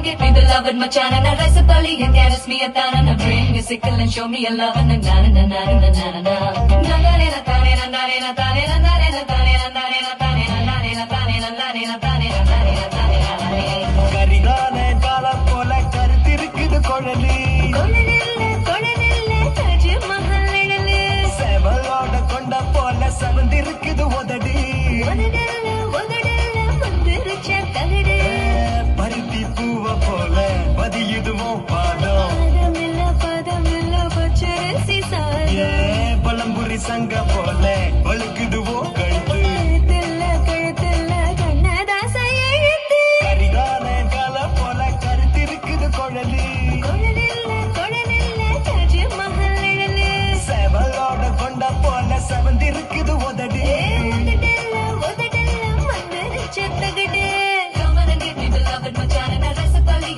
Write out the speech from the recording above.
Give me the love and my chana, na rice up ali and carrots me a tana, na bring me sickle and show me a love and na na na na na na na na. Na na na tane na na na tane na na na tane na na na tane na na na tane na na na tane na na na tane na. Karikala காலம் போல கருத்திருக்குது குழலி கொழலில்ல கொழலில்ல தாஜ்மஹல் நிழலு. செவலோட கொண்ட போல சவந்திருக்குது